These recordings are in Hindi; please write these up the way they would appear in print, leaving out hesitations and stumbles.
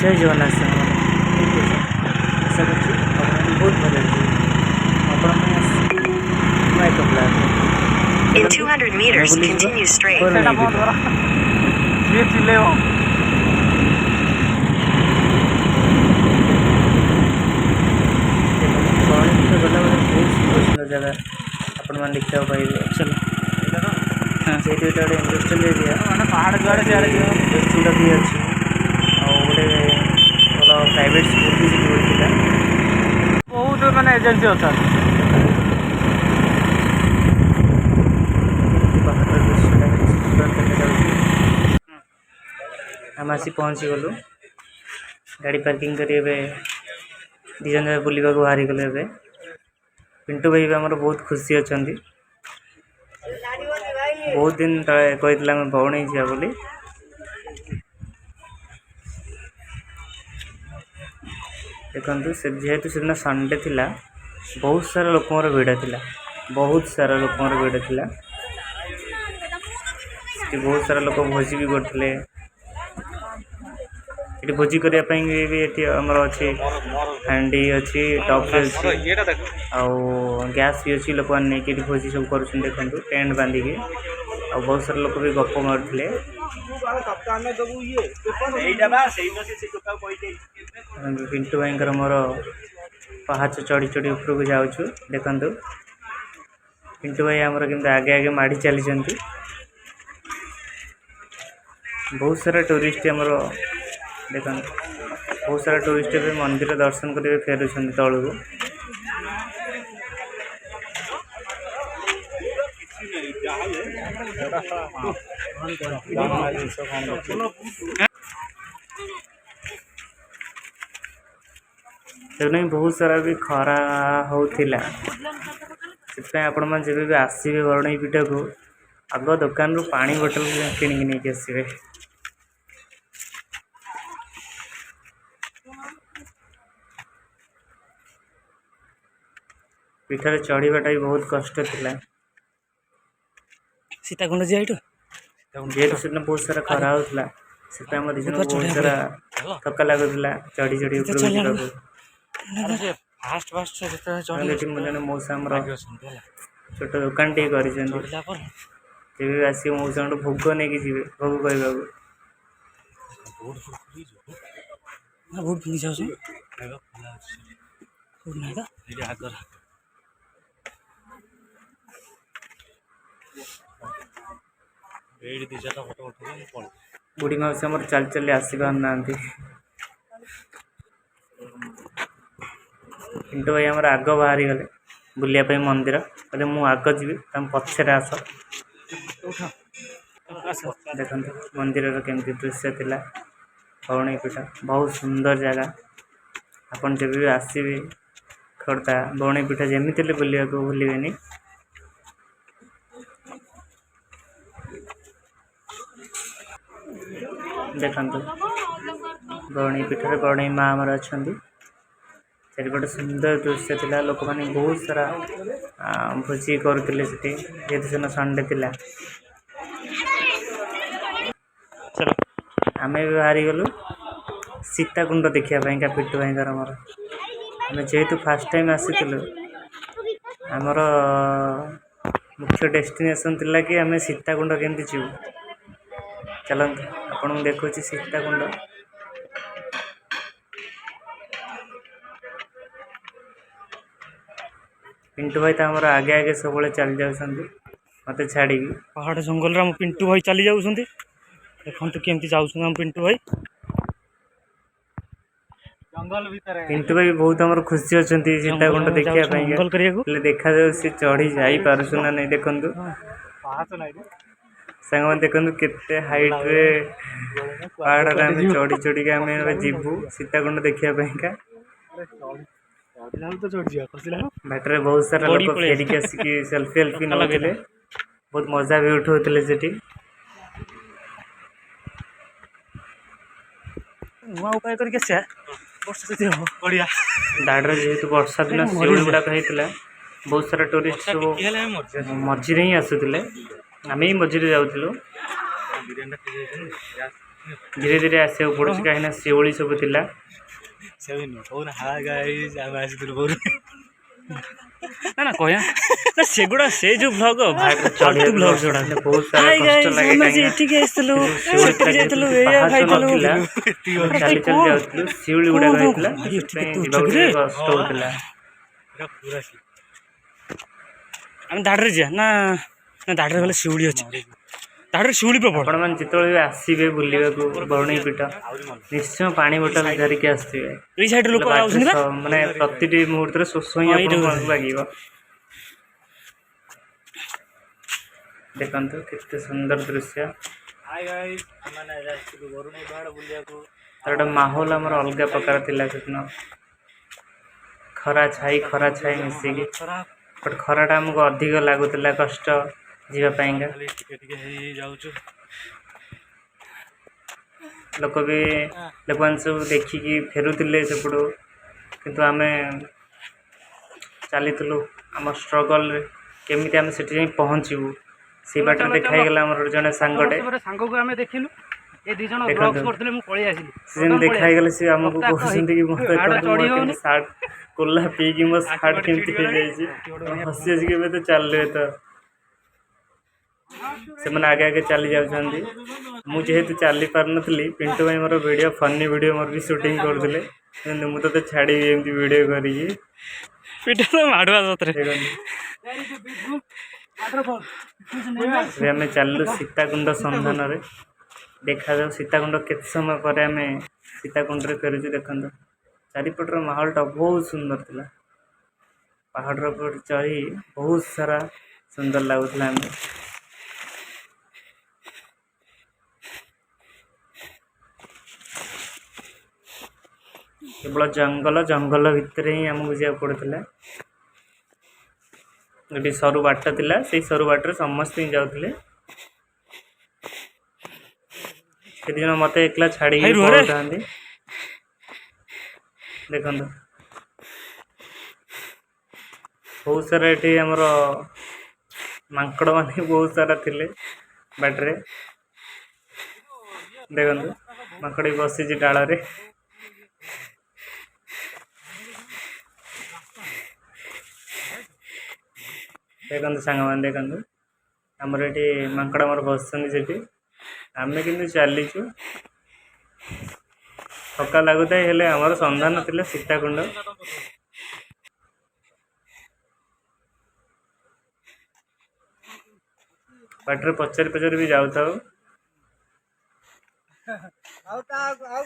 जय जगन्नाथ ठीक है आशा कर बहुत भल लगे In 200 meters, continue straight. गला बहुत सुंदर सुंदर जगह आपण मैंने देखा पाइबे। चलो हाँ से गोटे इंडस्ट्रियल एरिया मैंने पहाड़ जुआड़े रेस्टोरेंट भी अच्छी गोटे भल प्राइवेट स्कूल भी सीटा बहुत मानने एजेन्सी अच्छा आम आसी पहुँची गलु गाड़ी पार्किंग कर दिजन जगह बुलवा बाहरी गले ए पिंटू भाई भी आमर बहुत खुशी अच्छा बहुत दिन तले कही बौणी जा बोली देखु से जेहेतु से दिन संडे थिला बहुत सारा लोकर भिड़ थिला बहुत सारा लोकर भिड़ थिला बहुत सारा लोक भोजी भी करते ये भोजी करने भी आमर अच्छी हांडी अच्छी टप अच्छी गैस भी अच्छी लोक मैंने भोजी सब कर देखो टेंट बांधिकी आ बहुत सारा लोक भी गप मारुले पिंटू भाई मोर पहाच चढ़ी चढ़ी उपरक जाऊँ देखु पिंटू भाई आमर कि आगे आगे माड़ी चली बहुत सारा टूरिस्ट आमर देख बहुत सारा टूरिस्ट भी मंदिर दर्शन करेंगे फेरुं तलू देखना बहुत सारा भी खरा होता से आपण मैंने जब भी आसवे बरुणेई पीठ को आग दुकान रू पानी बोतल किणिकी नहीं आसवे पीठर चढ़ाटा भी बहुत कष्ट थिला सीताकुंड जेहेतु से बहुत सारा खरा होता से बहुत सारा थका लगुला चढ़ी चढ़ी मौसा छोट दुकान टे कर आस मौसा भोग नहीं जी भोग कहू बुढ़ी मौसी आम चल चल आसी पार ना पिंटू भाई आम आग बाहरी गले बुलायापी मंदिर कहले मु आग जी तुम पछे आस देखो मंदिर केमती दृश्य थिला बरुणेई पीठ बहुत सुंदर जगह आपन जब भी आसबे खोर्धा बरुणेई पीठ जमी बुलिया को भूलें देखु बरुणेई पीठ बरुणेई माँ आमर अच्छा चारिपटे सुंदर दृश्य थिला लोक मैंने बहुत सारा भोजी करुले जेहेतु से संडे थिला चलो आम भी बाहरी गलु सीताकुंड देखापी का पिंटू भाई मोर आम जेहेतु फास्ट टाइम आसीलु आमर मुख्य डेस्टिनेशन थिला कि आम सीताकुंड केमती जीव चलते आपन देखो सीताकुंड पिंटू भाई तो आमर आगे आगे सब चली जाऊँ मत छाड़ी पहाड़ जंगल में पिंटू भाई चली जाऊँ देखो केमती जाऊँ पिंटू भाई पिंटू भाई बहुत आमर खुशी अच्छा सीताकुंड देखा देखा सी चढ़ी जा पार्स ना नहीं देखु सांग मैंने देखो केते हाइट रे पहाड़ चढ़ी चढ़ी आम जीवु सीताकुंड देखापी बाटर बहुत सारा लोग फेरिक आसिक सेल्फी एल्फी नौले बहुत मजा भी उठाते से नुआ उपाय करके दाड़ जेहेतु वर्षा दिन शिवड़ी गुड़ाक होता बहुत सारा टूरिस्ट सब मझे ही आसुले आम ही मझे जाऊँ धीरे धीरे आसवाक पड़े कहीं शिवली सब थिला ना कहया ना सेगुड़ा से जो ब्लॉग चढ़िया ब्लॉग जोड़ा बहुत सारा कष्ट लगे कहीं एଠିକି ଆସିଥିଲୁ शिवली ସେଠିକି ଯାଇଥିଲୁ ଏଇଆ ଖାଇଥିଲୁ चली चली जाऊँ शिवली गुड़ा कष्ट होता ଆମେ ଦାଢ଼ରେ ଯିବା ନା ନା ଦାଢ଼ରେ ଗଲେ ଶିଉଳି ଅଛି ଦାଢ଼ରେ ଶିଉଳି ପ୍ରବଳ ଆପଣ ମାନେ ଯେତେବେଳେ ଆସିବେ ବୁଲିବାକୁ ବରୁଣେଇ ପୀଠ ନିଶ୍ଚୟ ପାଣି ବୋଟଲ ଧରିକି ଆସିଥିବେ ଏଇ ସାଇଡ୍ ଲୋକ ଆଉଛନ୍ତି ନା ମାନେ ପ୍ରତିଟି ମୁହୂର୍ତ୍ତରେ ଶୋଷ ହିଁ ଆପଣଙ୍କୁ ଲାଗିବ ଦେଖନ୍ତୁ କେତେ ସୁନ୍ଦର ଦୃଶ୍ୟ ଗୋଟେ ମାହୋଲ ଆମର ଅଲଗା ପ୍ରକାର ଥିଲା ସେଦିନ ଖରା ଛାଇ ମିଶିକି ବଟ୍ ଖରାଟା ଆମକୁ ଅଧିକ ଲାଗୁଥିଲା କଷ୍ଟ ଯିବା ପାଇଁକା ଲୋକମାନେ ସବୁ ଦେଖିକି ଫେରୁଥିଲେ ସେପଟୁ କିନ୍ତୁ ଆମେ ଚାଲିଥିଲୁ ଆମ ଷ୍ଟ୍ରଗଲରେ କେମିତି ଆମେ ସେଠି ଯାଇ ପହଞ୍ଚିବୁ ସେଇ ବାଟରେ ଦେଖାଇଗଲା ଆମର ଜଣେ ସାଙ୍ଗଟେ ସାଙ୍ଗକୁ ଆମେ ଦେଖିଲୁ ଏ ଦି ଜଣ ଦେଖନ୍ତୁ। ବ୍ଲଗ୍ କରୁଥିଲେ ମୁଁ ପଳେଇ ଆସିଲି ସେ ଯେମିତି ଦେଖାଇଗଲେ ସେ ଆମକୁ କହୁଛନ୍ତି କି ମୋତେ କେମିତି ସାର୍ଟ କୋଲା ପିଇକି ମୋ ସାର୍ଟ କେମିତି ହେଇଯାଇଛି ହସି ହସିକି ଏବେ ତ ଚାଲିଲେ ତ ସେମାନେ ଆଗେ ଆଗେ ଚାଲି ଯାଉଛନ୍ତି ମୁଁ ଯେହେତୁ ଚାଲି ପାରୁନଥିଲି ପିଣ୍ଟୁ ଭାଇ ମୋର ଭିଡ଼ିଓ ଫନି ଭିଡ଼ିଓ ମୋର ବି ସୁଟିଂ କରୁଥିଲେ କିନ୍ତୁ ମୁଁ ତତେ ଛାଡ଼ିବି ଏମିତି ଭିଡ଼ିଓ କରିକି ମାଡ଼ୁଆ ସତରେ ଏବେ ଆମେ ଚାଲିଲୁ ସୀତାକୁଣ୍ଡ ସନ୍ଧାନରେ ଦେଖାଯାଉ ସୀତାକୁଣ୍ଡ କେତେ ସମୟ ପରେ ଆମେ ସୀତାକୁଣ୍ଡରେ ଫେରୁଛୁ ଦେଖନ୍ତୁ ଚାରିପଟର ମାହୋଲଟା ବହୁତ ସୁନ୍ଦର ଥିଲା ପାହାଡ଼ର ଉପରେ ଚଢ଼ି ବହୁତ ସାରା ସୁନ୍ଦର ଲାଗୁଥିଲା ଆମେ କେବଳ ଜଙ୍ଗଲ ଭିତରେ ହିଁ ଆମକୁ ଯିବାକୁ ପଡ଼ୁଥିଲା ଗୋଟେ ସରୁ ବାଟ ଥିଲା ସେଇ ସରୁ ବାଟରେ ସମସ୍ତେ ହିଁ ଯାଉଥିଲେ ସେଦିନ ମୋତେ ଏକଲା ଛାଡ଼ିକି ପଳାଉଥାନ୍ତି ଦେଖନ୍ତୁ ବହୁତ ସାରା ଏଠି ଆମର ମାଙ୍କଡ଼ ମାନେ ବହୁତ ସାରା ଥିଲେ ବାଟରେ ଦେଖନ୍ତୁ ମାଙ୍କଡ଼ ବସିଛି ଡାଳରେ ଦେଖନ୍ତୁ ସାଙ୍ଗମାନେ ଦେଖନ୍ତୁ ଆମର ଏଠି ମାଙ୍କଡ଼ ଆମର ବସିଛନ୍ତି ସେଠି ଆମେ କିନ୍ତୁ ଚାଲିଛୁ ଥକା ଲାଗୁଥାଏ ହେଲେ ଆମର ସନ୍ଧାନ ଥିଲା ସୀତାକୁଣ୍ଡ ବାଟରେ ପଚାରି ବି ଯାଉଥାଉ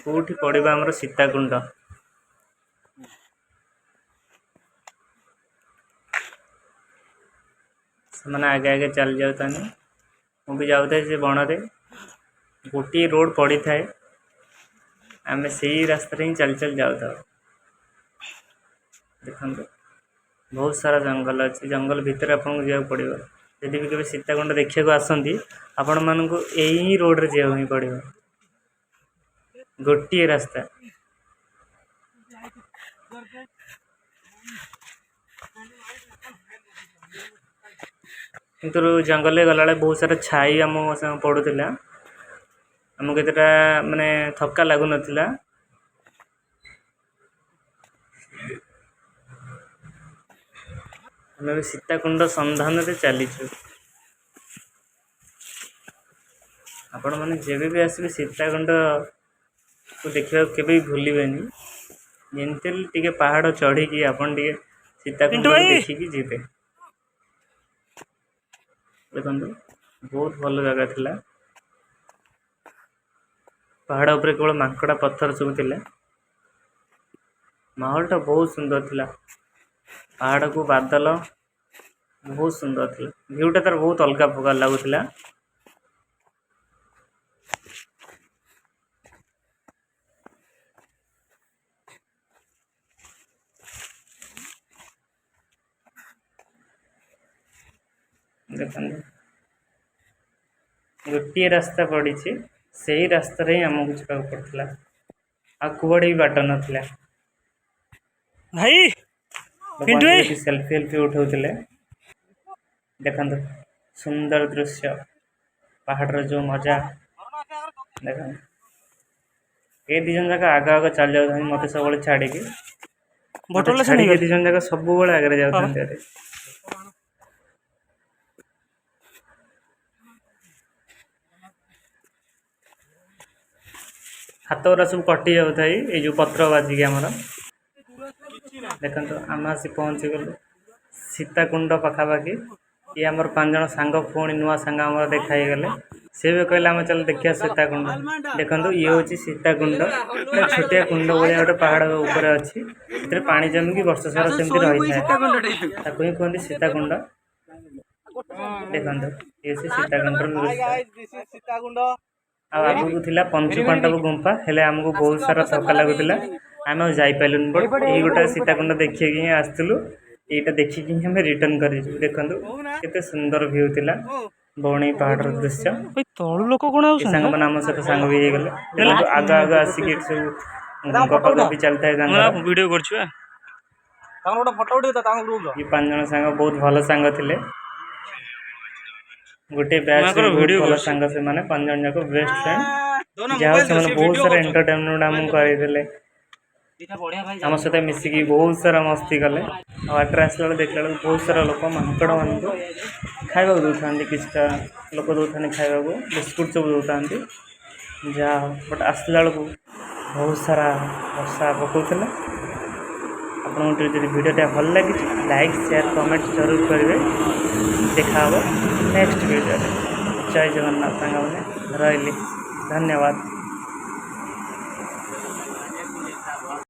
କୋଉଠି ପଡ଼ିବ ଆମର ସୀତାକୁଣ୍ଡ ସେମାନେ ଆଗେ ଆଗେ ଚାଲି ଯାଉଥାନ୍ତି ମୁଁ ବି ଯାଉଥାଏ ସେ ବଣରେ ଗୋଟିଏ ରୋଡ଼ ପଡ଼ିଥାଏ ଆମେ ସେଇ ରାସ୍ତାରେ ହିଁ ଚାଲି ଚାଲି ଯାଉଥାଉ ଦେଖନ୍ତୁ ବହୁତ ସାରା ଜଙ୍ଗଲ ଅଛି ଜଙ୍ଗଲ ଭିତରେ ଆପଣଙ୍କୁ ଯିବାକୁ ପଡ଼ିବ ଯଦି ବି କେବେ ସୀତାକୁଣ୍ଡ ଦେଖିବାକୁ ଆସନ୍ତି ଆପଣମାନଙ୍କୁ ଏଇ ରୋଡ଼ରେ ଯିବାକୁ ହିଁ ପଡ଼ିବ ଗୋଟିଏ ରାସ୍ତା କିନ୍ତୁ ଜଙ୍ଗଲରେ ଗଲାବେଳେ ବହୁତ ସାରା ଛାଇ ଆମ ସାଙ୍ଗେ ପଡ଼ୁଥିଲା ଆମକୁ ଏତେଟା ମାନେ ଥକା ଲାଗୁନଥିଲା ଆମେ ଏବେ ସୀତାକୁଣ୍ଡ ସନ୍ଧାନରେ ଚାଲିଛୁ ଆପଣମାନେ ଯେବେ ବି ଆସିବେ ସୀତାକୁଣ୍ଡକୁ ଦେଖିବାକୁ କେବେ ବି ଭୁଲିବେନି ଯେମିତି ଟିକେ ପାହାଡ଼ ଚଢ଼ିକି ଆପଣ ଟିକେ ସୀତାକୁଣ୍ଡ ଦେଖିକି ଯିବେ ଦେଖନ୍ତୁ ବହୁତ ଭଲ ଜାଗା ଥିଲା ପାହାଡ଼ ଉପରେ କେବଳ ମାଙ୍କଡ଼ା ପଥର ସବୁ ଥିଲା ମାହୋଲଟା ବହୁତ ସୁନ୍ଦର ଥିଲା ପାହାଡ଼କୁ ବାଦଲ ବହୁତ ସୁନ୍ଦର ଥିଲା ଭିଉଟା ତାର ବହୁତ ଅଲଗା ପ୍ରକାର ଲାଗୁଥିଲା ଦେଖନ୍ତୁ ଗୋଟିଏ ରାସ୍ତା ପଡ଼ିଛି ସେଇ ରାସ୍ତାରେ ହିଁ ଆମକୁ ଯିବାକୁ ପଡ଼ୁଥିଲା ଆଉ କୁଆଡ଼େ ବି ବାଟ ନଥିଲା ଭାଇ ସେଲ୍ଫି ଉଠାଉଥିଲେ ଦେଖନ୍ତୁ ସୁନ୍ଦର ଦୃଶ୍ୟ ପାହାଡ଼ର ଯେଉଁ ମଜା ଦେଖନ୍ତୁ ए दी जन जाक आग आग चल जाऊँ मत सब छाड़ी बटोला से छाड़ी नहीं दी जन जाक सब आगे जाते हाथ गुरा सब कटि जाऊे ये जो पत्र बाजिक आमर देखो आम आसी पहुँची गलु सीताकुंड पखापाखि ये आमर 5 जन सांग पुणी नुआ सांग आम देखाई गले सी भी कहले आम चल देखिए सीताकुंड देखो ये हूँ सीताकुंड छोटिया कुंड भाया गोटे पहाड़ ऊपर अच्छी से पानी जमिकी वर्ष सारा सेमती रही है ही कहते सीताकुंड देखो ये सीताकुंड आगू थिला पंचुपांडव गुंफा हेले आमको बहुत सारा थका लगुला आम जापारूँ बट ये गोटे सीताकुंड देखिए ही आसलु यहाँ देखिकी हमें रिटर्न कर देखु केते सुंदर व्यू थिला बौणी पहाड़ दृश्य तलु लोक कौन सांग मैंने आम सहित सांग भी हो गले आग आग आसिक सब गपागपी चलता है वीडियो कर ये 5 जन सांग बहुत भल सांग थिले गोटे बैच वीडियो भल सांग से माने 5 जन जाक बेस्ट फ्रेंड जहाँ से बहुत सारा एंटरटेनमेंट आमको करते आम सहित मिसिकी बहुत सारा मस्ती कले आटे आसला देखला बहुत सारा लोक मांकड़ मान खावा दौता किसी लोक दौता खावा बिस्कुट सब दौता जा बट आसला बहुत सारा वर्षा पकाउला आपको जब वीडियोटा भल लगी लाइक शेयर कमेंट जरूर करेंगे देखा नेक्स्ट वीडियो जय जगन्नाथ सांग रही धन्यवाद।